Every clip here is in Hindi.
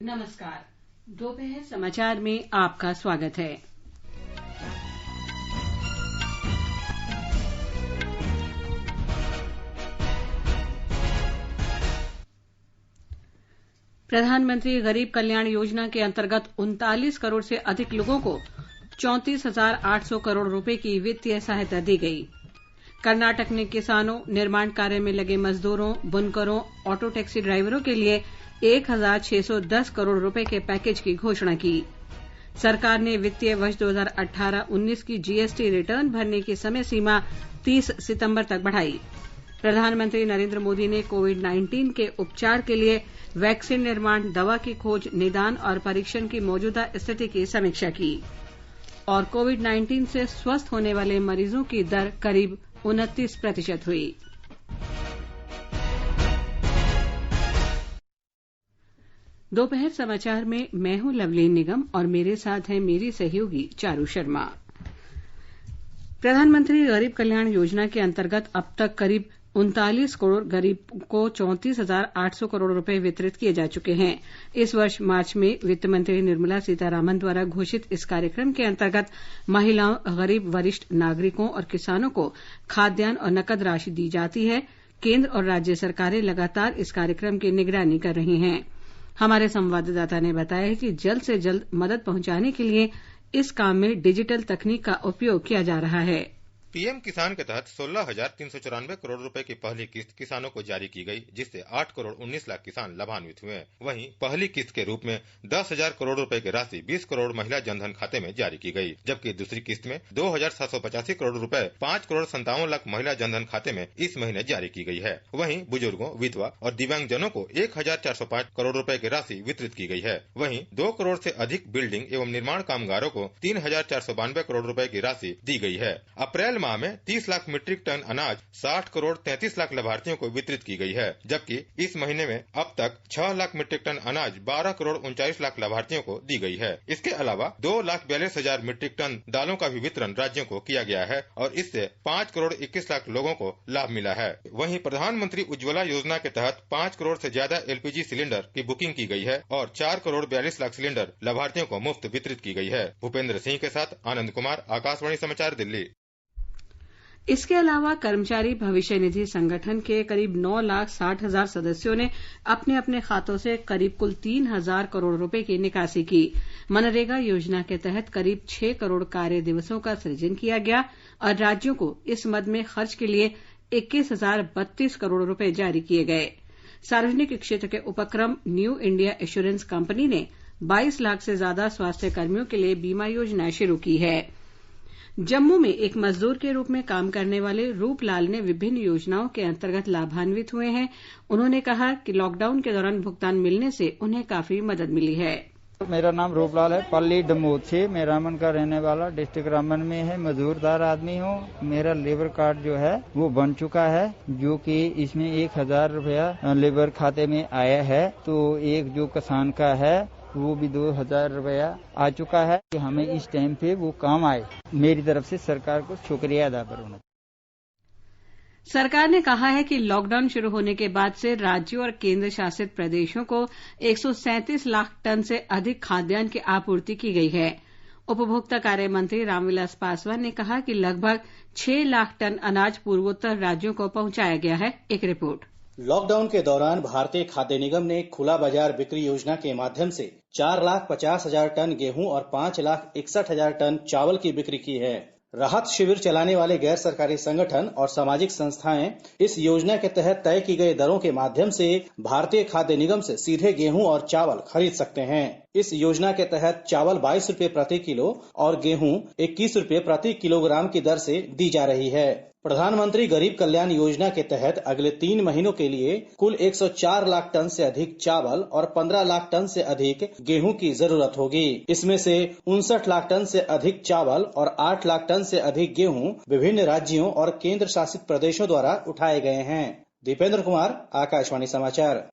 नमस्कार। दोपहर समाचार में आपका स्वागत है। प्रधानमंत्री गरीब कल्याण योजना के अंतर्गत 39 करोड़ से अधिक लोगों को 34,800 करोड़ रुपए की वित्तीय सहायता दी गई। कर्नाटक ने किसानों, निर्माण कार्य में लगे मजदूरों, बुनकरों, ऑटो टैक्सी ड्राइवरों के लिए 1,610 करोड़ रुपए के पैकेज की घोषणा की। सरकार ने वित्तीय वर्ष 2018-19 की जीएसटी रिटर्न भरने की समय सीमा 30 सितंबर तक बढ़ाई। प्रधानमंत्री नरेंद्र मोदी ने कोविड-19 के उपचार के लिए वैक्सीन निर्माण, दवा की खोज, निदान और परीक्षण की मौजूदा स्थिति की समीक्षा की। और कोविड-19 से स्वस्थ होने वाले मरीजों की दर करीब 29% हुई। दोपहर समाचार में मैं हूं लवलीन निगम और मेरे साथ हैं मेरी सहयोगी चारू शर्मा। प्रधानमंत्री गरीब कल्याण योजना के अंतर्गत अब तक करीब 39 करोड़ गरीब को 34,800 करोड़ रुपए वितरित किए जा चुके हैं। इस वर्ष मार्च में वित्त मंत्री निर्मला सीतारामन द्वारा घोषित इस कार्यक्रम के अंतर्गत महिलाओं, गरीब वरिष्ठ नागरिकों और किसानों को खाद्यान्न और नकद राशि दी जाती है। केंद्र और राज्य सरकारें लगातार इस कार्यक्रम की निगरानी कर रही हैं। हमारे संवाददाता ने बताया है कि जल्द से जल्द मदद पहुंचाने के लिए इस काम में डिजिटल तकनीक का उपयोग किया जा रहा है। पीएम किसान के तहत 16,394 करोड़ रुपए की पहली किस्त किसानों को जारी की गई, जिससे 8 करोड़ 19 लाख किसान लाभान्वित हुए। वहीं पहली किस्त के रूप में 10,000 करोड़ रुपए की राशि 20 करोड़ महिला जनधन खाते में जारी की गई, जबकि दूसरी किस्त में 2,785 करोड़ रुपए 5 करोड़ 57 लाख महिला जनधन खाते में इस महीने जारी की गई है। वहीं बुजुर्गों, विधवा और दिव्यांगजनों को 1,405 करोड़ रुपए की राशि वितरित की गई है। वहीं 2 करोड़ से अधिक बिल्डिंग एवं निर्माण कामगारों को 3,492 करोड़ रुपए की राशि दी गई है। अप्रैल माह में 30 लाख मीट्रिक टन अनाज 60 करोड़ 33 लाख लाभार्थियों को वितरित की गई है, जबकि इस महीने में अब तक 6 लाख मीट्रिक टन अनाज 12 करोड़ 39 लाख लाभार्थियों को दी गई है। इसके अलावा 2,42,000 मीट्रिक टन दालों का भी वितरण राज्यों को किया गया है और इससे 5 करोड़ 21 लाख लोगों को लाभ मिला है। वहीं प्रधानमंत्री उज्ज्वला योजना के तहत 5 करोड़ से ज्यादा एलपीजी सिलेंडर की बुकिंग की गई है और 4 करोड़ 42 लाख सिलेंडर लाभार्थियों को मुफ्त वितरित की गई है। भूपेंद्र सिंह के साथ आनंद कुमार, आकाशवाणी समाचार, दिल्ली। इसके अलावा कर्मचारी भविष्य निधि संगठन के करीब 9,60,000 सदस्यों ने अपने अपने खातों से करीब कुल 3,000 करोड़ रुपए की निकासी की। मनरेगा योजना के तहत करीब 6 करोड़ कार्य दिवसों का सृजन किया गया और राज्यों को इस मद में खर्च के लिए 21,032 करोड़ रुपए जारी किए गए। सार्वजनिक क्षेत्र के उपक्रम न्यू इंडिया एश्योरेंस कंपनी ने 22 लाख से ज्यादा स्वास्थ्य कर्मियों के लिए बीमा योजना शुरू की है। जम्मू में एक मजदूर के रूप में काम करने वाले रूपलाल ने विभिन्न योजनाओं के अंतर्गत लाभान्वित हुए हैं। उन्होंने कहा कि लॉकडाउन के दौरान भुगतान मिलने से उन्हें काफी मदद मिली है। मेरा नाम रूपलाल है, पल्ली डमोद से मैं रामन का रहने वाला, डिस्ट्रिक्ट रामन में है, मजदूरदार आदमी हूँ। मेरा लेबर कार्ड जो है वो बन चुका है, जो कि इसमें 1,000 रुपया लेबर खाते में आया है। तो एक जो किसान का है वो भी 2,000 रुपया आ चुका है कि हमें इस टाइम पे वो काम आए। मेरी तरफ से सरकार को शुक्रिया अदा करूंगा। सरकार ने कहा है कि लॉकडाउन शुरू होने के बाद से राज्यों और केंद्र शासित प्रदेशों को 137 लाख टन से अधिक खाद्यान्न की आपूर्ति की गई है। उपभोक्ता कार्य मंत्री रामविलास पासवान ने कहा कि लगभग 6 लाख टन अनाज पूर्वोत्तर राज्यों को पहुंचाया गया है। एक रिपोर्ट। लॉकडाउन के दौरान भारतीय खाद्य निगम ने खुला बाजार बिक्री योजना के माध्यम से 4,50,000 टन गेहूं और 5,61,000 टन चावल की बिक्री की है। राहत शिविर चलाने वाले गैर सरकारी संगठन और सामाजिक संस्थाएं इस योजना के तहत तय की गई दरों के माध्यम से भारतीय खाद्य निगम से सीधे गेहूं और चावल खरीद सकते हैं। इस योजना के तहत चावल 22 रुपए प्रति किलो और गेहूं 21 रुपए प्रति किलोग्राम की दर से दी जा रही है। प्रधानमंत्री गरीब कल्याण योजना के तहत अगले 3 महीनों के लिए कुल 104 लाख टन से अधिक चावल और 15 लाख टन से अधिक गेहूं की जरूरत होगी। इसमें से 59 लाख टन से अधिक चावल और 8 लाख टन से अधिक गेहूं विभिन्न राज्यों और केंद्र शासित प्रदेशों द्वारा उठाए गए हैं। दीपेंद्र कुमार, आकाशवाणी समाचार।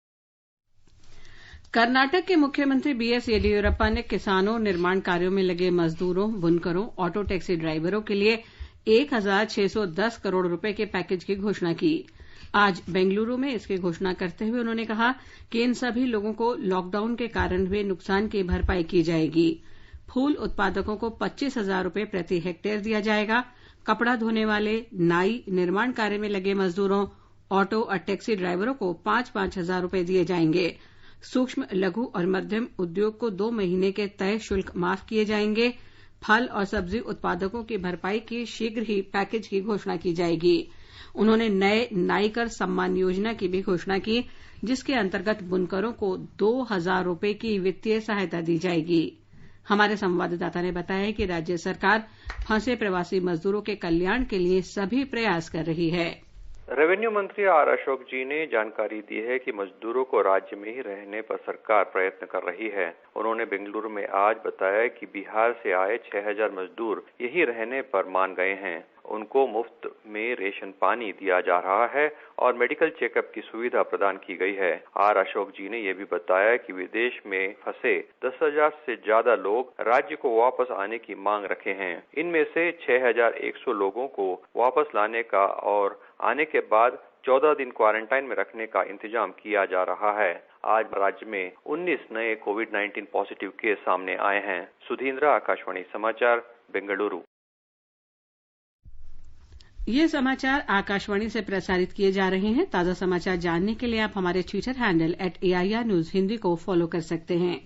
कर्नाटक के मुख्यमंत्री बीएस येदियुरप्पा ने किसानों, निर्माण कार्यों में लगे मजदूरों, बुनकरों, ऑटो टैक्सी ड्राइवरों के लिए 1,610 करोड़ रुपए के पैकेज की घोषणा की। आज बेंगलुरु में इसकी घोषणा करते हुए उन्होंने कहा कि इन सभी लोगों को लॉकडाउन के कारण हुए नुकसान की भरपाई की जाएगी। फूल उत्पादकों को 25,000 रुपये प्रति हेक्टेयर दिया जाएगा। कपड़ा धोने वाले, नाई, निर्माण कार्य में लगे मजदूरों, ऑटो और टैक्सी ड्राइवरों को 5-5 हजार रुपये दिए जाएंगे। सूक्ष्म, लघु और मध्यम उद्योग को 2 महीने के तय शुल्क माफ किए जाएंगे। फल और सब्जी उत्पादकों की भरपाई की शीघ्र ही पैकेज की घोषणा की जाएगी। उन्होंने नए नाईकर सम्मान योजना की भी घोषणा की, जिसके अंतर्गत बुनकरों को 2,000 रुपये की वित्तीय सहायता दी जाएगी। हमारे संवाददाता ने बताया कि राज्य सरकार फंसे प्रवासी मजदूरों के कल्याण के लिए सभी प्रयास कर रही है। रेवेन्यू मंत्री आर अशोक जी ने जानकारी दी है कि मजदूरों को राज्य में ही रहने पर सरकार प्रयत्न कर रही है। उन्होंने बेंगलुरु में आज बताया कि बिहार से आए 6,000 मजदूर यही रहने पर मान गए हैं। उनको मुफ्त में रेशन पानी दिया जा रहा है और मेडिकल चेकअप की सुविधा प्रदान की गई है। आर अशोक जी ने यह भी बताया कि विदेश में फंसे 10,000 से ज्यादा लोग राज्य को वापस आने की मांग रखे हैं। इनमें से 6,100 लोगों को वापस लाने का और आने के बाद 14 दिन क्वारंटाइन में रखने का इंतजाम किया जा रहा है। आज राज्य में 19 नए कोविड-19 पॉजिटिव केस सामने आए हैं। सुधींद्र, आकाशवाणी समाचार, बेंगलुरु। ये समाचार आकाशवाणी से प्रसारित किए जा रहे हैं। ताजा समाचार जानने के लिए आप हमारे Twitter handle @AIR News Hindi को फॉलो कर सकते हैं।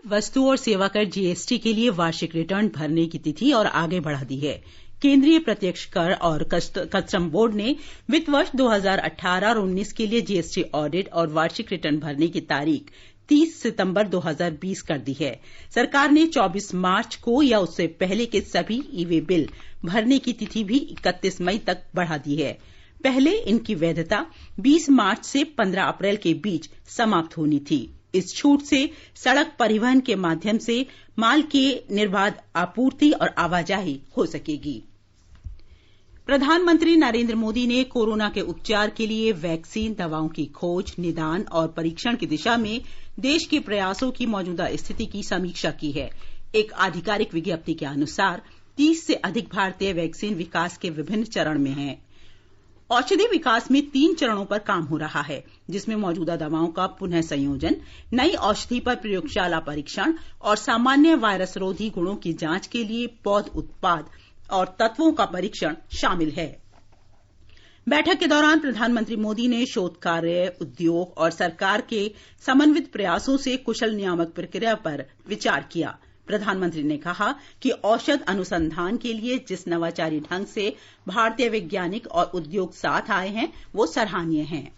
वस्तु और सेवा कर GST के लिए वार्षिक रिटर्न भरने की तिथि और आगे बढ़ा दी है। केंद्रीय प्रत्यक्ष कर और कस्टम बोर्ड ने वित्त वर्ष 2018 और 19 के लिए GST ऑडिट और वार्षिक रिटर्न भरने की तारीख 30 सितंबर 2020 कर दी है। सरकार ने 24 मार्च को या उससे पहले के सभी ई-वे बिल भरने की तिथि भी 31 मई तक बढ़ा दी है। पहले इनकी वैधता 20 मार्च से 15 अप्रैल के बीच समाप्त होनी थी। इस छूट से सड़क परिवहन के माध्यम से माल की निर्बाध आपूर्ति और आवाजाही हो सकेगी। प्रधानमंत्री नरेंद्र मोदी ने कोरोना के उपचार के लिए वैक्सीन, दवाओं की खोज, निदान और परीक्षण की दिशा में देश के प्रयासों की मौजूदा स्थिति की समीक्षा की है। एक आधिकारिक विज्ञप्ति के अनुसार 30 से अधिक भारतीय वैक्सीन विकास के विभिन्न चरण में हैं। औषधि विकास में 3 चरणों पर काम हो रहा है, जिसमें मौजूदा दवाओं का पुनः संयोजन, नई औषधि पर प्रयोगशाला परीक्षण और सामान्य वायरस रोधी गुणों की जांच के लिए पौध उत्पाद और तत्वों का परीक्षण शामिल है। बैठक के दौरान प्रधानमंत्री मोदी ने शोध कार्य, उद्योग और सरकार के समन्वित प्रयासों से कुशल नियामक प्रक्रिया पर विचार किया। प्रधानमंत्री ने कहा कि औषध अनुसंधान के लिए जिस नवाचारी ढंग से भारतीय वैज्ञानिक और उद्योग साथ आए हैं, वो सराहनीय है।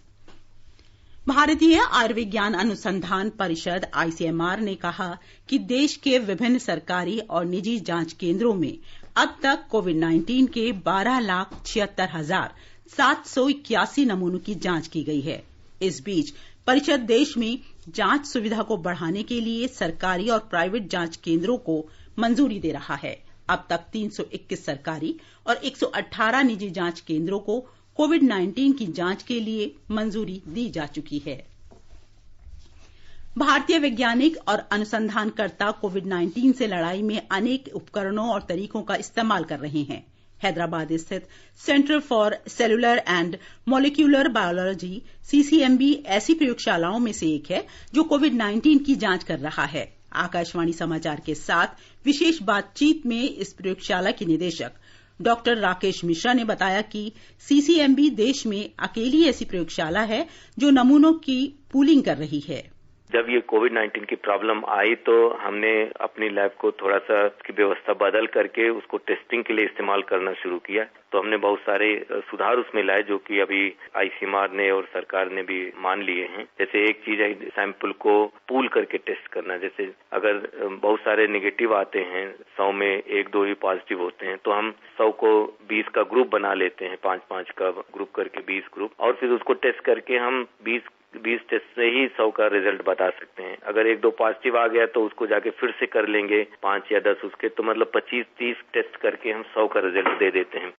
भारतीय आयुर्विज्ञान अनुसंधान परिषद ICMR ने कहा कि देश के विभिन्न सरकारी और निजी जांच केंद्रों में अब तक कोविड-19 के 12,76,781 नमूनों की जांच की गई है। इस बीच परिषद देश में जांच सुविधा को बढ़ाने के लिए सरकारी और प्राइवेट जांच केंद्रों को मंजूरी दे रहा है। अब तक 321 सरकारी और 118 निजी जांच केंद्रों को कोविड-19 की जांच के लिए मंजूरी दी जा चुकी है। भारतीय वैज्ञानिक और अनुसंधानकर्ता कोविड-19 से लड़ाई में अनेक उपकरणों और तरीकों का इस्तेमाल कर रहे हैं। हैदराबाद स्थित centre for cellular and molecular biology CCMB ऐसी प्रयोगशालाओं में से एक है जो कोविड-19 की जांच कर रहा है। आकाशवाणी समाचार के साथ विशेष बातचीत में इस प्रयोगशाला के निदेशक डॉक्टर राकेश मिश्रा ने बताया कि CCMB देश में अकेली ऐसी प्रयोगशाला है जो नमूनों की पूलिंग कर रही है। जब ये कोविड-19 की प्रॉब्लम आई तो हमने अपनी लैब को थोड़ा सा की व्यवस्था बदल करके उसको टेस्टिंग के लिए इस्तेमाल करना शुरू किया। तो हमने बहुत सारे सुधार उसमें लाए जो कि अभी ICMR ने और सरकार ने भी मान लिए हैं। जैसे एक चीज है सैंपल को पूल करके टेस्ट करना। जैसे अगर बहुत सारे नेगेटिव आते हैं, 100 में 1-2 ही पॉजिटिव होते हैं, तो हम 100 को 20 का ग्रुप बना लेते हैं, 5-5 का ग्रुप करके 20 ग्रुप, और फिर उसको टेस्ट करके हम 20 टेस्ट से ही 100 का रिजल्ट बता सकते हैं। अगर 1-2 पॉजिटिव आ गया तो उसको जाके फिर से कर लेंगे 5 या 10 उसके, तो मतलब 25-30 टेस्ट करके हम 100 का रिजल्ट दे देते हैं।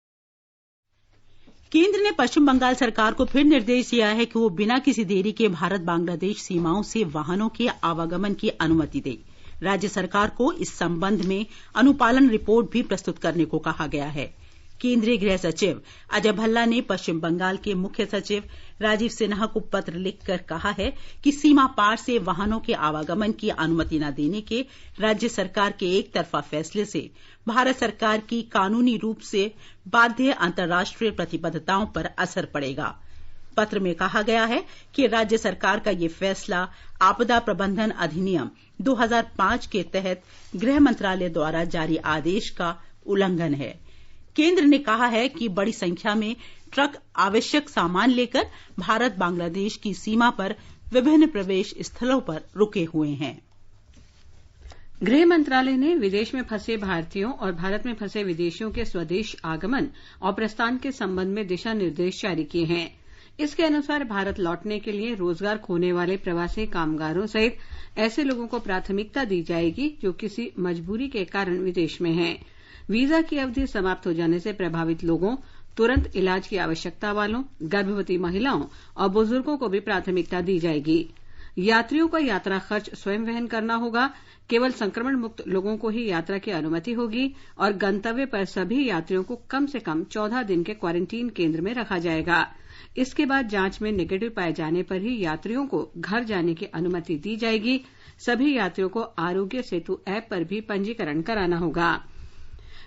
केंद्र ने पश्चिम बंगाल सरकार को फिर निर्देश दिया है कि वो बिना किसी देरी के भारत बांग्लादेश सीमाओं से वाहनों के आवागमन की अनुमति दे। राज्य सरकार को इस संबंध में अनुपालन रिपोर्ट भी प्रस्तुत करने को कहा गया है। केंद्रीय गृह सचिव अजय भल्ला ने पश्चिम बंगाल के मुख्य सचिव राजीव सिन्हा को पत्र लिखकर कहा है कि सीमा पार से वाहनों के आवागमन की अनुमति न देने के राज्य सरकार के एक तरफा फैसले से भारत सरकार की कानूनी रूप से बाध्य अंतर्राष्ट्रीय प्रतिबद्धताओं पर असर पड़ेगा। पत्र में कहा गया है कि राज्य सरकार का ये फैसला आपदा प्रबंधन अधिनियम 2005 के तहत गृह मंत्रालय द्वारा जारी आदेश का उल्लंघन है। केंद्र ने कहा है कि बड़ी संख्या में ट्रक आवश्यक सामान लेकर भारत बांग्लादेश की सीमा पर विभिन्न प्रवेश स्थलों पर रुके हुए हैं। गृह मंत्रालय ने विदेश में फंसे भारतीयों और भारत में फंसे विदेशियों के स्वदेश आगमन और प्रस्थान के संबंध में दिशा निर्देश जारी किए हैं। इसके अनुसार भारत लौटने के लिए रोजगार खोने वाले प्रवासी कामगारों सहित ऐसे लोगों को प्राथमिकता दी जाएगी जो किसी मजबूरी के कारण विदेश में हैं। वीजा की अवधि समाप्त हो जाने से प्रभावित लोगों, तुरंत इलाज की आवश्यकता वालों, गर्भवती महिलाओं और बुजुर्गों को भी प्राथमिकता दी जाएगी। यात्रियों का यात्रा खर्च स्वयं वहन करना होगा। केवल संक्रमण मुक्त लोगों को ही यात्रा की अनुमति होगी और गंतव्य पर सभी यात्रियों को कम से कम 14 दिन के क्वारंटीन केंद्र में रखा जाएगा। इसके बाद जांच में नेगेटिव पाए जाने पर ही यात्रियों को घर जाने की अनुमति दी जाएगी। सभी यात्रियों को आरोग्य सेतु ऐप पर भी पंजीकरण कराना होगा।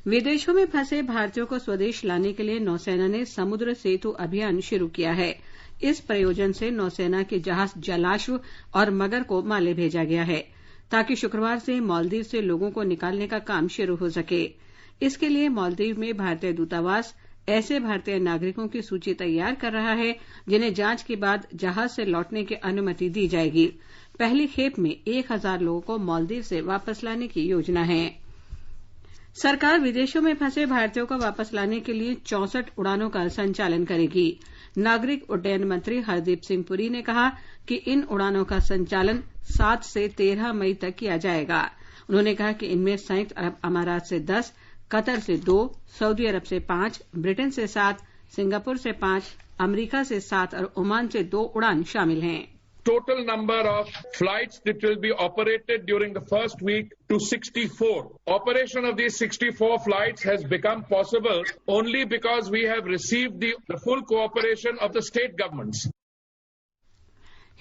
विदेशों में फंसे भारतीयों को स्वदेश लाने के लिए नौसेना ने समुद्र सेतु अभियान शुरू किया है। इस प्रयोजन से नौसेना के जहाज जलाश्व और मगर को माले भेजा गया है ताकि शुक्रवार से मालदीव से लोगों को निकालने का काम शुरू हो सके। इसके लिए मालदीव में भारतीय दूतावास ऐसे भारतीय नागरिकों की सूची तैयार कर रहा है जिन्हें जांच के बाद जहाज से लौटने की अनुमति दी जाएगी। पहली खेप में 1000 लोगों को मालदीव से वापस लाने की योजना है। सरकार विदेशों में फंसे भारतीयों को वापस लाने के लिए 64 उड़ानों का संचालन करेगी। नागरिक उड्डयन मंत्री हरदीप सिंह पुरी ने कहा कि इन उड़ानों का संचालन 7 से 13 मई तक किया जाएगा। उन्होंने कहा कि इनमें संयुक्त अरब अमारात से 10, कतर से 2, सऊदी अरब से 5, ब्रिटेन से 7, सिंगापुर से 5, अमेरिका से 7 और ओमान से 2 उड़ान शामिल हैं। Total number of flights that will be operated during the first week to 64. Operation of these 64 flights has become possible only because we have received the full cooperation of the state governments.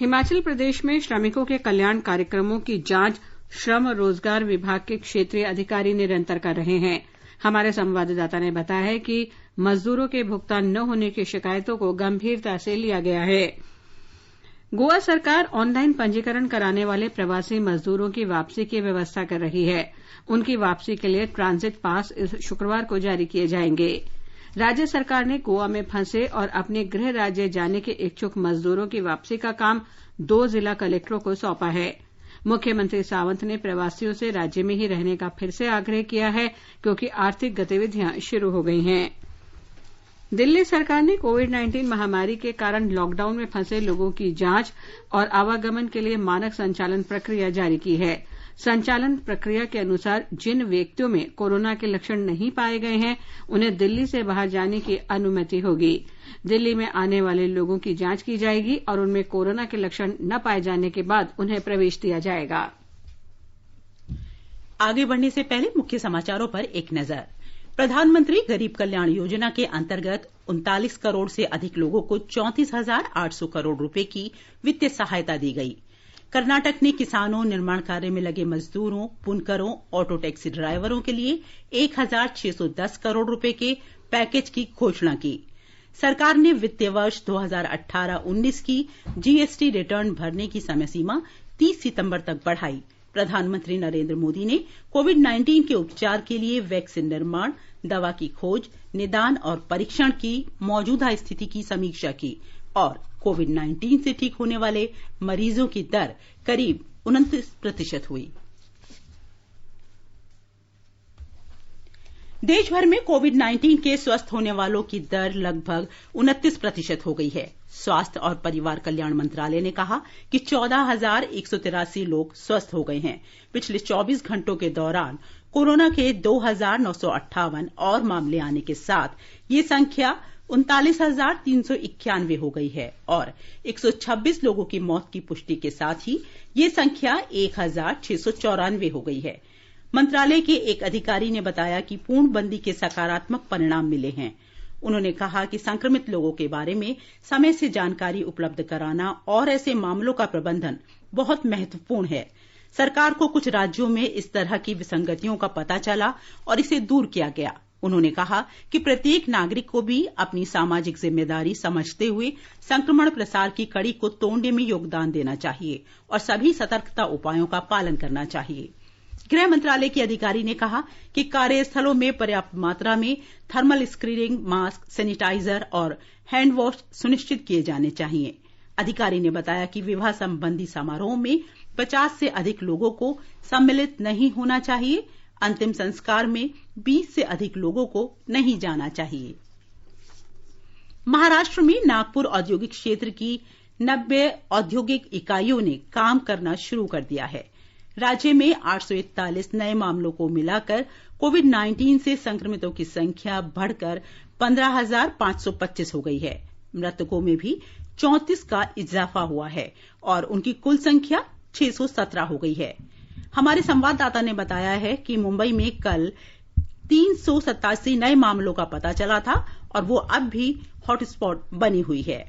Himachal Pradesh में श्रमिकों के कल्याण कार्यक्रमों की जांच श्रम रोजगार विभाग के क्षेत्रीय अधिकारी निरंतर कर रहे हैं। हमारे संवाददाता ने बताया है कि मजदूरों के भुगतान न होने की शिकायतों को गंभीरता से लिया गया है। गोवा सरकार ऑनलाइन पंजीकरण कराने वाले प्रवासी मजदूरों की वापसी की व्यवस्था कर रही है। उनकी वापसी के लिए ट्रांजिट पास इस शुक्रवार को जारी किए जाएंगे। राज्य सरकार ने गोवा में फंसे और अपने गृह राज्य जाने के इच्छुक मजदूरों की वापसी का काम 2 जिला कलेक्टरों को सौंपा है। मुख्यमंत्री सावंत ने प्रवासियों से राज्य में ही रहने का फिर से आग्रह किया है क्योंकि आर्थिक गतिविधियां शुरू हो गई हैं। दिल्ली सरकार ने कोविड-19 महामारी के कारण लॉकडाउन में फंसे लोगों की जांच और आवागमन के लिए मानक संचालन प्रक्रिया जारी की है। संचालन प्रक्रिया के अनुसार जिन व्यक्तियों में कोरोना के लक्षण नहीं पाए गए हैं उन्हें दिल्ली से बाहर जाने की अनुमति होगी। दिल्ली में आने वाले लोगों की जांच की जाएगी और उनमें कोरोना के लक्षण न पाए जाने के बाद उन्हें प्रवेश दिया जाएगा। आगे बढ़ने से पहले मुख्य समाचारों पर एक नजर। प्रधानमंत्री गरीब कल्याण योजना के अंतर्गत 39 करोड़ से अधिक लोगों को 34,800 करोड़ रुपए की वित्तीय सहायता दी गई। कर्नाटक ने किसानों, निर्माण कार्य में लगे मजदूरों, बुनकरों, ऑटो टैक्सी ड्राइवरों के लिए 1,610 करोड़ रुपए के पैकेज की घोषणा की। सरकार ने वित्तीय वर्ष 2018-19 की जीएसटी रिटर्न भरने की समय सीमा 30 सितंबर तक बढ़ाई। प्रधानमंत्री नरेंद्र मोदी ने कोविड-19 के उपचार के लिए वैक्सीन निर्माण, दवा की खोज, निदान और परीक्षण की मौजूदा स्थिति की समीक्षा की और कोविड-19 से ठीक होने वाले मरीजों की दर करीब 29% हुई। देश भर में कोविड-19 के स्वस्थ होने वालों की दर लगभग 29% हो गई है। स्वास्थ्य और परिवार कल्याण मंत्रालय ने कहा कि 14,183 लोग स्वस्थ हो गए हैं। पिछले 24 घंटों के दौरान कोरोना के 2,958 और मामले आने के साथ ये संख्या 39,391 हो गई है और 126 लोगों की मौत की पुष्टि के साथ ही ये संख्या 1,694 हो गई है। मंत्रालय के एक अधिकारी ने बताया कि पूर्णबंदी के सकारात्मक परिणाम मिले हैं। उन्होंने कहा कि संक्रमित लोगों के बारे में समय से जानकारी उपलब्ध कराना और ऐसे मामलों का प्रबंधन बहुत महत्वपूर्ण है। सरकार को कुछ राज्यों में इस तरह की विसंगतियों का पता चला और इसे दूर किया गया। उन्होंने कहा कि प्रत्येक नागरिक को भी अपनी सामाजिक जिम्मेदारी समझते हुए संक्रमण प्रसार की कड़ी को तोड़ने में योगदान देना चाहिए और सभी सतर्कता उपायों का पालन करना चाहिए। गृह मंत्रालय के अधिकारी ने कहा कि कार्यस्थलों में पर्याप्त मात्रा में थर्मल स्क्रीनिंग, मास्क, सैनिटाइजर और हैंड वॉश सुनिश्चित किए जाने चाहिए। अधिकारी ने बताया कि विवाह संबंधी समारोह में 50 से अधिक लोगों को सम्मिलित नहीं होना चाहिए। अंतिम संस्कार में 20 से अधिक लोगों को नहीं जाना चाहिए। महाराष्ट्र में नागपुर औद्योगिक क्षेत्र की 90 औद्योगिक इकाइयों ने काम करना शुरू कर दिया है। राज्य में 841 नए मामलों को मिलाकर कोविड-19 से संक्रमितों की संख्या बढ़कर 15,525 हो गई है। मृतकों में भी 34 का इजाफा हुआ है और उनकी कुल संख्या 617 हो गई है। हमारे संवाददाता ने बताया है कि मुंबई में कल 387 नए मामलों का पता चला था और वो अब भी हॉटस्पॉट बनी हुई है।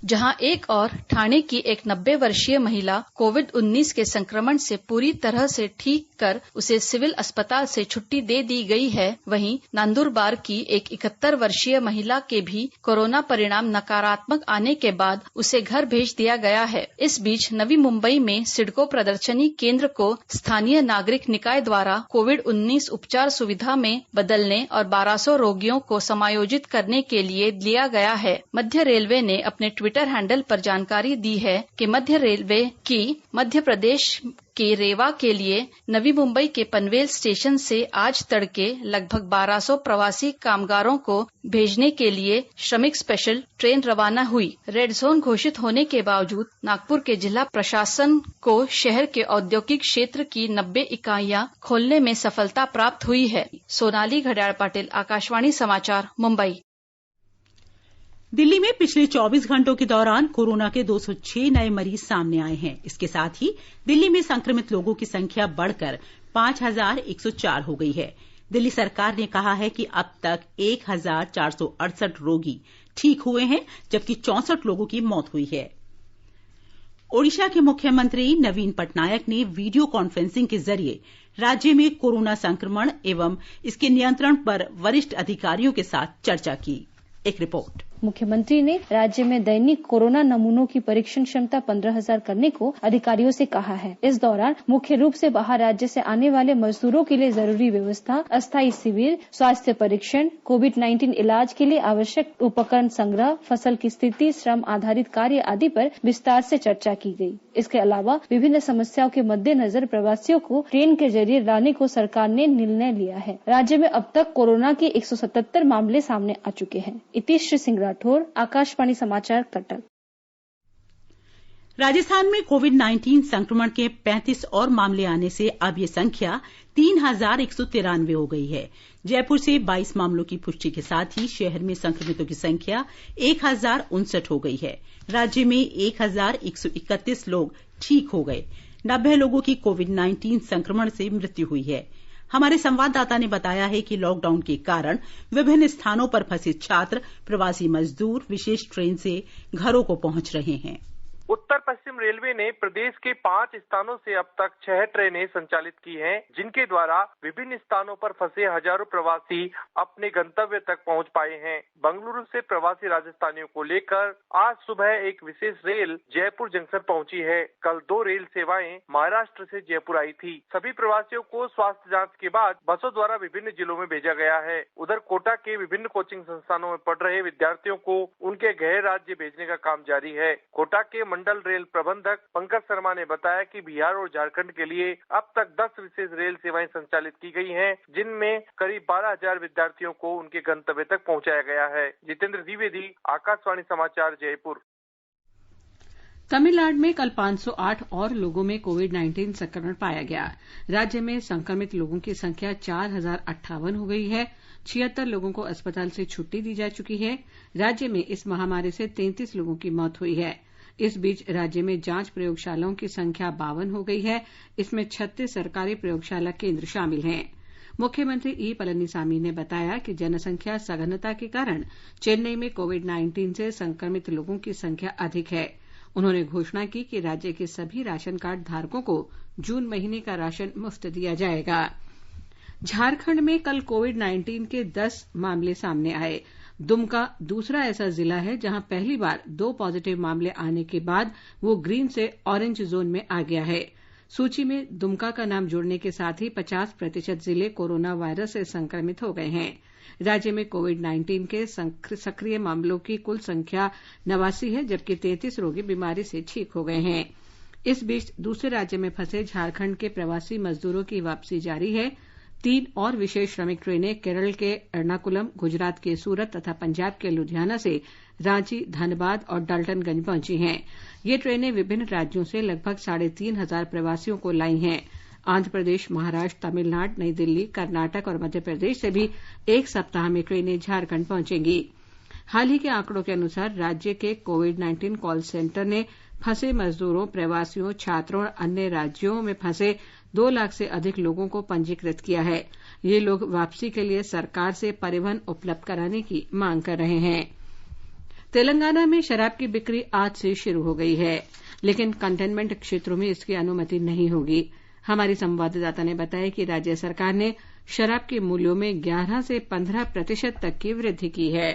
जहां एक और ठाणे की एक 90 वर्षीय महिला कोविड-19 के संक्रमण से पूरी तरह से ठीक कर उसे सिविल अस्पताल से छुट्टी दे दी गई है, वहीं नंदुरबार की एक 71 वर्षीय महिला के भी कोरोना परिणाम नकारात्मक आने के बाद उसे घर भेज दिया गया है। इस बीच नवी मुंबई में सिडको प्रदर्शनी केंद्र को स्थानीय नागरिक निकाय द्वारा कोविड-19 उपचार सुविधा में बदलने और 1200 रोगियों को समायोजित करने के लिए लिया गया है। मध्य रेलवे ने अपने ट्विटर हैंडल पर जानकारी दी है कि मध्य रेलवे की मध्य प्रदेश के रेवा के लिए नवी मुंबई के पनवेल स्टेशन से आज तड़के लगभग 1200 प्रवासी कामगारों को भेजने के लिए श्रमिक स्पेशल ट्रेन रवाना हुई। रेड जोन घोषित होने के बावजूद नागपुर के जिला प्रशासन को शहर के औद्योगिक क्षेत्र की 90 इकाइयां खोलने में सफलता प्राप्त हुई है। सोनाली घड़ियाल पाटिल, आकाशवाणी समाचार, मुंबई। दिल्ली में पिछले 24 घंटों के दौरान कोरोना के 206 नए मरीज सामने आए हैं। इसके साथ ही दिल्ली में संक्रमित लोगों की संख्या बढ़कर 5,104 हो गई है। दिल्ली सरकार ने कहा है कि अब तक 1,468 रोगी ठीक हुए हैं, जबकि 64 लोगों की मौत हुई है। ओडिशा के मुख्यमंत्री नवीन पटनायक ने वीडियो कॉन्फ्रेंसिंग के जरिए राज्य में कोरोना संक्रमण एवं इसके नियंत्रण पर वरिष्ठ अधिकारियों के साथ चर्चा की। एक रिपोर्ट। मुख्यमंत्री ने राज्य में दैनिक कोरोना नमूनों की परीक्षण क्षमता 15,000 करने को अधिकारियों से कहा है। इस दौरान मुख्य रूप से बाहर राज्य से आने वाले मजदूरों के लिए जरूरी व्यवस्था, अस्थायी शिविर, स्वास्थ्य परीक्षण, कोविड-19 इलाज के लिए आवश्यक उपकरण संग्रह, फसल की स्थिति, श्रम आधारित कार्य आदि पर विस्तार से चर्चा की गई। इसके अलावा विभिन्न समस्याओं के मद्देनजर प्रवासियों को ट्रेन के जरिए लाने को सरकार ने निर्णय लिया है। राज्य में अब तक कोरोना के 177 मामले सामने आ चुके हैं। इतिश्री सिंह राठौर, आकाशवाणी समाचार, कटक। राजस्थान में कोविड-19 संक्रमण के 35 और मामले आने से अब ये संख्या 3,193 हो गई है। जयपुर से 22 मामलों की पुष्टि के साथ ही शहर में संक्रमितों की संख्या 1,059 हो गई है। राज्य में 1,131 लोग ठीक हो गए। 90 लोगों की कोविड-19 संक्रमण से मृत्यु हुई है। हमारे संवाददाता ने बताया है कि लॉकडाउन के कारण विभिन्न स्थानों पर फंसे छात्र, प्रवासी मजदूर विशेष ट्रेन से घरों को पहुंच रहे हैं। उत्तर पश्चिम रेलवे ने प्रदेश के 5 स्थानों से अब तक 6 ट्रेनें संचालित की हैं, जिनके द्वारा विभिन्न स्थानों पर फंसे हजारों प्रवासी अपने गंतव्य तक पहुंच पाए हैं। बंगलुरु से प्रवासी राजस्थानियों को लेकर आज सुबह एक विशेष रेल जयपुर जंक्शन पहुंची है। कल 2 रेल सेवाएं महाराष्ट्र से जयपुर आई थी। सभी प्रवासियों को स्वास्थ्य जांच के बाद बसों द्वारा विभिन्न जिलों में भेजा गया है। उधर कोटा के विभिन्न कोचिंग संस्थानों में पढ़ रहे विद्यार्थियों को उनके गृह राज्य भेजने का काम जारी है। कोटा के मंडल रेल प्रबंधक पंकज शर्मा ने बताया कि बिहार और झारखंड के लिए अब तक 10 विशेष रेल सेवाएं संचालित की गई हैं, जिनमें करीब 12,000 विद्यार्थियों को उनके गंतव्य तक पहुंचाया गया है। जितेंद्र द्विवेदी, आकाशवाणी समाचार, जयपुर। तमिलनाडु में कल 508 और लोगों में कोविड-19 संक्रमण पाया गया। राज्य में संक्रमित लोगों की संख्या 4,058 हो गई है। 76 लोगों को अस्पताल से छुट्टी दी जा चुकी है। राज्य में इस महामारी से 33 लोगों की मौत हुई है। इस बीच राज्य में जांच प्रयोगशालाओं की संख्या 52 हो गई है। इसमें 36 सरकारी प्रयोगशाला केंद्र शामिल हैं। मुख्यमंत्री ई पलनीसामी ने बताया कि जनसंख्या सघनता के कारण चेन्नई में कोविड-19 से संक्रमित लोगों की संख्या अधिक है। उन्होंने घोषणा की कि राज्य के सभी राशन कार्ड धारकों को जून महीने का राशन मुफ्त दिया जाएगा। झारखंड में कल कोविड-19 के 10 मामले सामने आए। दुमका दूसरा ऐसा जिला है जहां पहली बार 2 पॉजिटिव मामले आने के बाद वो ग्रीन से ऑरेंज जोन में आ गया है। सूची में दुमका का नाम जुड़ने के साथ ही 50% जिले कोरोना वायरस से संक्रमित हो गए हैं। राज्य में कोविड-19 के सक्रिय मामलों की कुल संख्या 89 है, जबकि 33 रोगी बीमारी से ठीक हो गए हैं। इस बीच दूसरे राज्य में फंसे झारखंड के प्रवासी मजदूरों की वापसी जारी है। 3 और विशेष श्रमिक ट्रेनें केरल के एर्नाकुलम, गुजरात के सूरत तथा पंजाब के लुधियाना से रांची, धनबाद और डाल्टनगंज पहुंची हैं। ये ट्रेनें विभिन्न राज्यों से लगभग 3,500 प्रवासियों को लाई हैं। आंध्र प्रदेश, महाराष्ट्र, तमिलनाडु, नई दिल्ली, कर्नाटक और मध्य प्रदेश से भी एक सप्ताह में ट्रेनें झारखंड पहुंचेंगी। हाल ही के आंकड़ों के अनुसार राज्य के कोविड-19 कॉल सेंटर ने फंसे मजदूरों, प्रवासियों, छात्रों और अन्य राज्यों में फंसे 2 लाख से अधिक लोगों को पंजीकृत किया है। ये लोग वापसी के लिए सरकार से परिवहन उपलब्ध कराने की मांग कर रहे हैं। तेलंगाना में शराब की बिक्री आज से शुरू हो गई है, लेकिन कंटेनमेंट क्षेत्रों में इसकी अनुमति नहीं होगी। हमारी संवाददाता ने बताया कि राज्य सरकार ने शराब के मूल्यों में 11 से 15% तक की वृद्धि की है।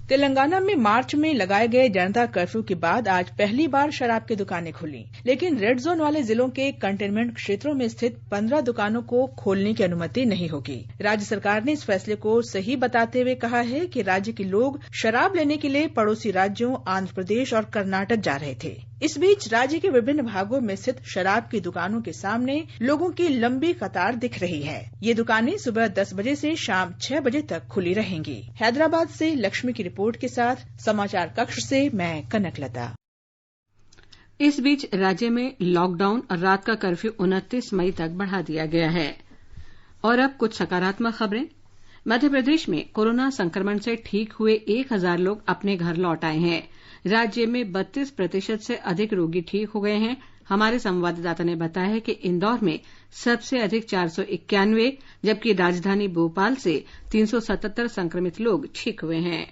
तेलंगाना में मार्च में लगाए गए जनता कर्फ्यू के बाद आज पहली बार शराब की दुकानें खुली, लेकिन रेड जोन वाले जिलों के कंटेनमेंट क्षेत्रों में स्थित 15 दुकानों को खोलने की अनुमति नहीं होगी। राज्य सरकार ने इस फैसले को सही बताते हुए कहा है कि राज्य के लोग शराब लेने के लिए पड़ोसी राज्यों आंध्र प्रदेश और कर्नाटक जा रहे थे। इस बीच राज्य के विभिन्न भागों में स्थित शराब की दुकानों के सामने लोगों की लंबी कतार दिख रही है। ये दुकानें सुबह 10 बजे से शाम 6 बजे तक खुली रहेंगी। हैदराबाद से लक्ष्मी की रिपोर्ट के साथ समाचार कक्ष से मैं कनकलता। इस बीच राज्य में लॉकडाउन और रात का कर्फ्यू 29 मई तक बढ़ा दिया गया है। और अब कुछ सकारात्मक खबरें। मध्य प्रदेश में कोरोना संक्रमण से ठीक हुए 1,000 लोग अपने घर लौट आए हैं। राज्य में 32% से अधिक रोगी ठीक हो गए हैं। हमारे संवाददाता ने बताया है कि इंदौर में सबसे अधिक 491, जबकि राजधानी भोपाल से 377 संक्रमित लोग ठीक हुए हैं।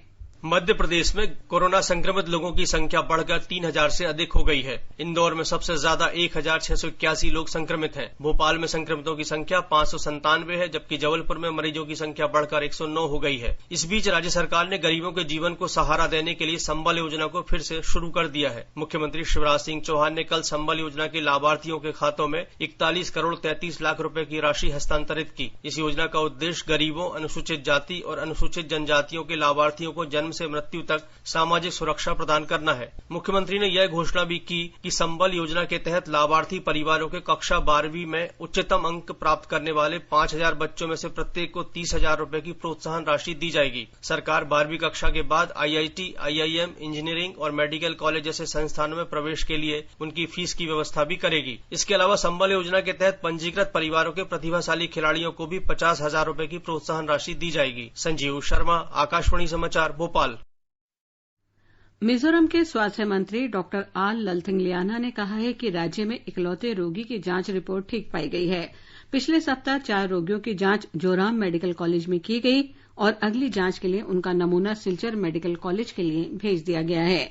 मध्य प्रदेश में कोरोना संक्रमित लोगों की संख्या बढ़कर 3,000 से अधिक हो गई है। इंदौर में सबसे ज्यादा 1,681 लोग संक्रमित हैं। भोपाल में संक्रमितों की संख्या 597 है, जबकि जबलपुर में मरीजों की संख्या बढ़कर 109 हो गई है। इस बीच राज्य सरकार ने गरीबों के जीवन को सहारा देने के लिए संबल योजना को फिर से शुरू कर दिया है। मुख्यमंत्री शिवराज सिंह चौहान ने कल संबल योजना के लाभार्थियों के खातों में 41 करोड़ 33 लाख रुपए की राशि हस्तांतरित की। इस योजना का उद्देश्य गरीबों, अनुसूचित जाति और अनुसूचित जनजातियों के लाभार्थियों को जन्म से मृत्यु तक सामाजिक सुरक्षा प्रदान करना है। मुख्यमंत्री ने यह घोषणा भी की कि संबल योजना के तहत लाभार्थी परिवारों के कक्षा 12वीं में उच्चतम अंक प्राप्त करने वाले 5,000 बच्चों में से प्रत्येक को 30,000 रुपए की प्रोत्साहन राशि दी जाएगी। सरकार 12वीं कक्षा के बाद IIT, IIM, इंजीनियरिंग और मेडिकल कॉलेज जैसे संस्थानों में प्रवेश के लिए उनकी फीस की व्यवस्था भी करेगी। इसके अलावा संबल योजना के तहत पंजीकृत परिवारों के प्रतिभाशाली खिलाड़ियों को भी 50,000 रुपए की प्रोत्साहन राशि दी जाएगी। संजीव शर्मा, आकाशवाणी समाचार, भोपाल। मिजोरम के स्वास्थ्य मंत्री डॉक्टर आल ललथिंगलियाना ने कहा है कि राज्य में इकलौते रोगी की जांच रिपोर्ट ठीक पाई गई है। पिछले सप्ताह 4 रोगियों की जांच जोराम मेडिकल कॉलेज में की गई और अगली जांच के लिए उनका नमूना सिलचर मेडिकल कॉलेज के लिए भेज दिया गया है।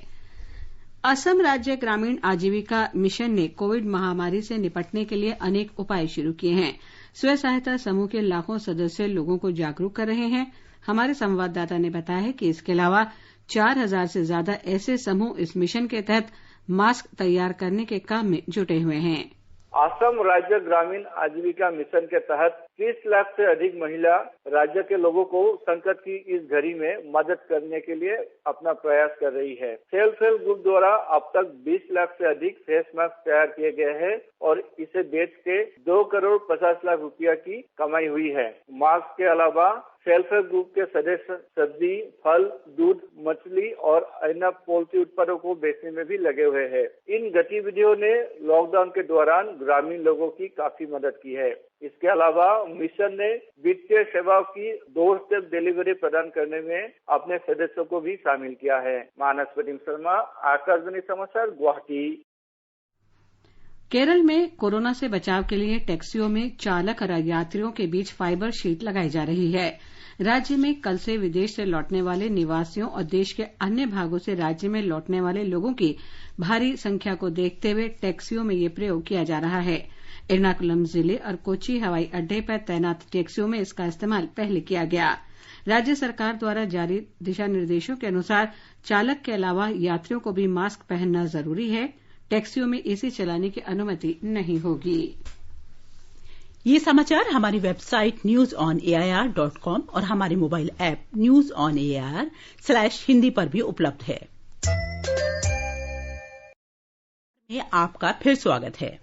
असम राज्य ग्रामीण आजीविका मिशन ने कोविड महामारी से निपटने के लिए अनेक उपाय शुरू किए हैं। स्व सहायता समूह के लाखों सदस्य लोगों को जागरूक कर रहे हैं। हमारे संवाददाता ने बताया है कि इसके अलावा 4,000 से ज्यादा ऐसे समूह इस मिशन के तहत मास्क तैयार करने के काम में जुटे हुए हैं। असम राज्य ग्रामीण आजीविका मिशन के तहत 30 लाख से अधिक महिला राज्य के लोगों को संकट की इस घड़ी में मदद करने के लिए अपना प्रयास कर रही है। सेल्फ हेल्प ग्रुप द्वारा अब तक 20 लाख से अधिक फेस मास्क तैयार किए गए हैं और इसे बेच के 2 करोड़ 50 लाख रुपया की कमाई हुई है। मास्क के अलावा सेल्फ हेल्प ग्रुप के सदस्य सब्जी, फल, दूध, मछली और अन्य पोल्ट्री उत्पादों को बेचने में भी लगे हुए हैं। इन गतिविधियों ने लॉकडाउन के दौरान ग्रामीण लोगों की काफी मदद की है। इसके अलावा मिशन ने वित्तीय सेवाओं की डोर स्टेप डिलीवरी प्रदान करने में अपने सदस्यों को भी शामिल किया है। मानस प्रतिम शर्मा, आकाशवाणी समाचार, गुवाहाटी। केरल में कोरोना से बचाव के लिए टैक्सियों में चालक और यात्रियों के बीच फाइबर शीट लगाई जा रही है। राज्य में कल से विदेश से लौटने वाले निवासियों और देश के अन्य भागों से राज्य में लौटने वाले लोगों की भारी संख्या को देखते हुए टैक्सियों में ये प्रयोग किया जा रहा है। एर्नाकुलम जिले और कोच्चि हवाई अड्डे पर तैनात टैक्सियों में इसका इस्तेमाल पहले किया गया। राज्य सरकार द्वारा जारी दिशा निर्देशों के अनुसार चालक के अलावा यात्रियों को भी मास्क पहनना जरूरी है। टैक्सियों में एसी चलाने की अनुमति नहीं होगी। ये समाचार हमारी वेबसाइट newsonair.com और हमारे मोबाइल ऐप newsonair/हिंदी पर भी उपलब्ध है। आपका फिर स्वागत है।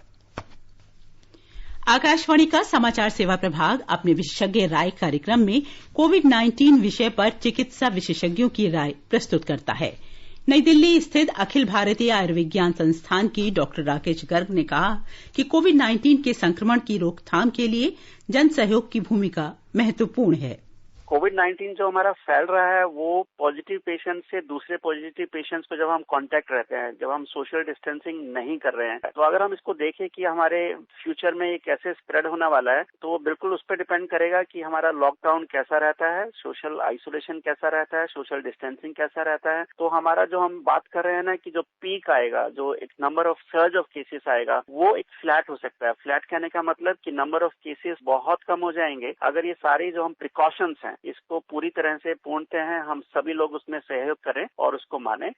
आकाशवाणी का समाचार सेवा प्रभाग अपने विशेषज्ञ राय कार्यक्रम में कोविड-19 विषय पर चिकित्सा विशेषज्ञों की राय प्रस्तुत करता है। नई दिल्ली स्थित अखिल भारतीय आयुर्विज्ञान संस्थान की डॉक्टर राकेश गर्ग ने कहा कि कोविड-19 के संक्रमण की रोकथाम के लिए जन सहयोग की भूमिका महत्वपूर्ण है। कोविड-19 जो हमारा फैल रहा है वो पॉजिटिव पेशेंट से दूसरे पॉजिटिव पेशेंट्स को जब हम कांटेक्ट रहते हैं, जब हम सोशल डिस्टेंसिंग नहीं कर रहे हैं, तो अगर हम इसको देखें कि हमारे फ्यूचर में ये कैसे स्प्रेड होने वाला है, तो वो बिल्कुल उस पर डिपेंड करेगा कि हमारा लॉकडाउन कैसा रहता है, सोशल आइसोलेशन कैसा रहता है, सोशल डिस्टेंसिंग कैसा रहता है। तो हमारा जो हम बात कर रहे हैं ना कि जो पीक आएगा, जो एक number of surge of cases आएगा, वो एक फ्लैट हो सकता है। फ्लैट कहने का मतलब कि नंबर ऑफ केसेस बहुत कम हो जाएंगे अगर ये सारे जो हम प्रिकॉशंस हैं इसको पूरी तरह से पूर्णतः हम सभी लोग उसमें सहयोग करें और उसको माने।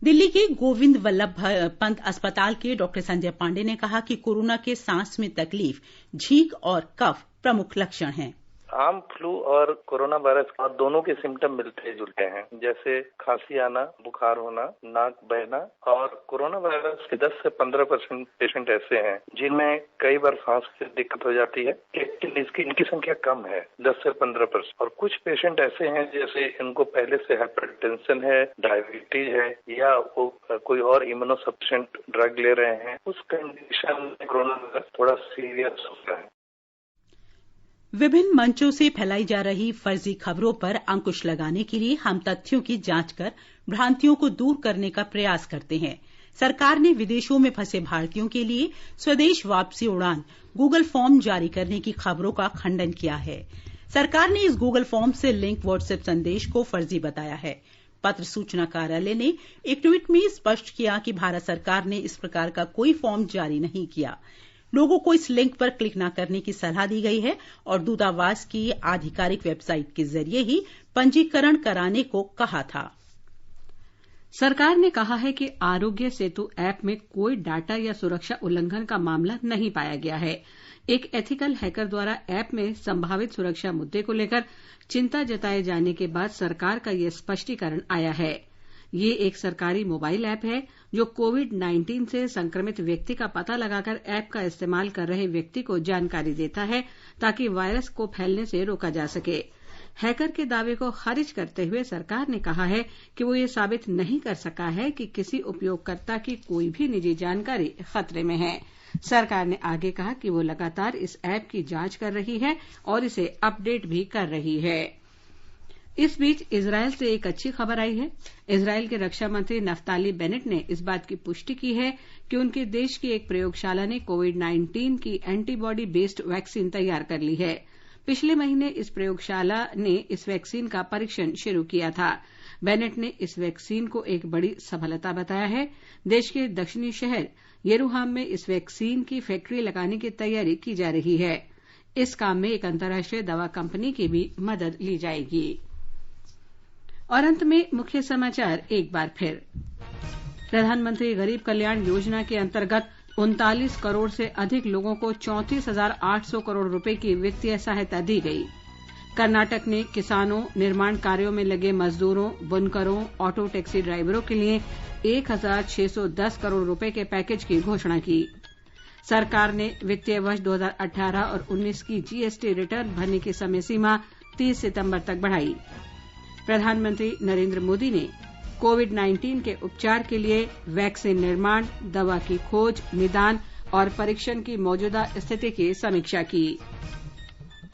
दिल्ली के गोविंद वल्लभ पंत अस्पताल के डॉक्टर संजय पांडे ने कहा कि कोरोना के सांस में तकलीफ, छींक और कफ प्रमुख लक्षण हैं। आम फ्लू और कोरोना वायरस और दोनों के सिम्टम मिलते जुलते हैं, जैसे खांसी आना, बुखार होना, नाक बहना। और कोरोना वायरस के 10 से 15% पेशेंट ऐसे हैं जिनमें कई बार सांस की दिक्कत हो जाती है, लेकिन इनकी संख्या कम है, 10 से 15%। और कुछ पेशेंट ऐसे हैं जैसे इनको पहले से हाइपरटेंशन है, डायबिटीज है या वो कोई और इम्यूनोसप्रेसेंट ड्रग ले रहे हैं, उस कंडीशन में कोरोना वायरस थोड़ा सीरियस होता है। विभिन्न मंचों से फैलाई जा रही फर्जी खबरों पर अंकुश लगाने के लिए हम तथ्यों की जांच कर भ्रांतियों को दूर करने का प्रयास करते हैं। सरकार ने विदेशों में फंसे भारतीयों के लिए स्वदेश वापसी उड़ान गूगल फॉर्म जारी करने की खबरों का खंडन किया है। सरकार ने इस गूगल फॉर्म से लिंक व्हाट्सएप संदेश को फर्जी बताया है। पत्र सूचना कार्यालय ने एक ट्वीट में स्पष्ट किया कि भारत सरकार ने इस प्रकार का कोई फॉर्म जारी नहीं किया। लोगों को इस लिंक पर क्लिक न करने की सलाह दी गई है और दूतावास की आधिकारिक वेबसाइट के जरिए ही पंजीकरण कराने को कहा था। सरकार ने कहा है कि आरोग्य सेतु ऐप में कोई डाटा या सुरक्षा उल्लंघन का मामला नहीं पाया गया है। एक एथिकल हैकर द्वारा ऐप में संभावित सुरक्षा मुद्दे को लेकर चिंता जताए जाने के बाद सरकार का यह स्पष्टीकरण आया है। ये एक सरकारी मोबाइल ऐप है जो कोविड-19 से संक्रमित व्यक्ति का पता लगाकर ऐप का इस्तेमाल कर रहे व्यक्ति को जानकारी देता है ताकि वायरस को फैलने से रोका जा सके। हैकर के दावे को खारिज करते हुए सरकार ने कहा है कि वो ये साबित नहीं कर सका है कि किसी उपयोगकर्ता की कोई भी निजी जानकारी खतरे में है। सरकार ने आगे कहा कि वो लगातार इस ऐप की जांच कर रही है और इसे अपडेट भी कर रही है। इस बीच इजरायल से एक अच्छी खबर आई है। इजरायल के रक्षा मंत्री नफ्ताली बेनेट ने इस बात की पुष्टि की है कि उनके देश की एक प्रयोगशाला ने कोविड-19 की एंटीबॉडी बेस्ड वैक्सीन तैयार कर ली है। पिछले महीने इस प्रयोगशाला ने इस वैक्सीन का परीक्षण शुरू किया था। बेनेट ने इस वैक्सीन को एक बड़ी सफलता बताया है। देश के दक्षिणी शहर येरूहाम में इस वैक्सीन की फैक्ट्री लगाने की तैयारी की जा रही है। इस काम में एक अंतर्राष्ट्रीय दवा कंपनी की भी मदद ली जाएगी। और अंत में मुख्य समाचार एक बार फिर। प्रधानमंत्री गरीब कल्याण योजना के अंतर्गत 39 करोड़ से अधिक लोगों को 34,800 करोड़ रुपए की वित्तीय सहायता दी गई। कर्नाटक ने किसानों, निर्माण कार्यों में लगे मजदूरों, बुनकरों, ऑटो टैक्सी ड्राइवरों के लिए 1,610 करोड़ रुपए के पैकेज की घोषणा की। सरकार ने वित्तीय वर्ष 2018 और 19 की जीएसटी रिटर्न भरने की समय सीमा 30 सितंबर तक बढ़ाई। प्रधानमंत्री नरेंद्र मोदी ने कोविड-19 के उपचार के लिए वैक्सीन निर्माण, दवा की खोज, निदान और परीक्षण की मौजूदा स्थिति की समीक्षा की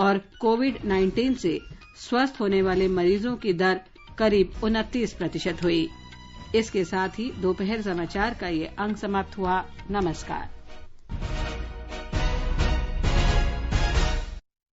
और कोविड-19 से स्वस्थ होने वाले मरीजों की दर करीब 29% हुई। इसके साथ ही दोपहर समाचार का ये अंक समाप्त हुआ। नमस्कार।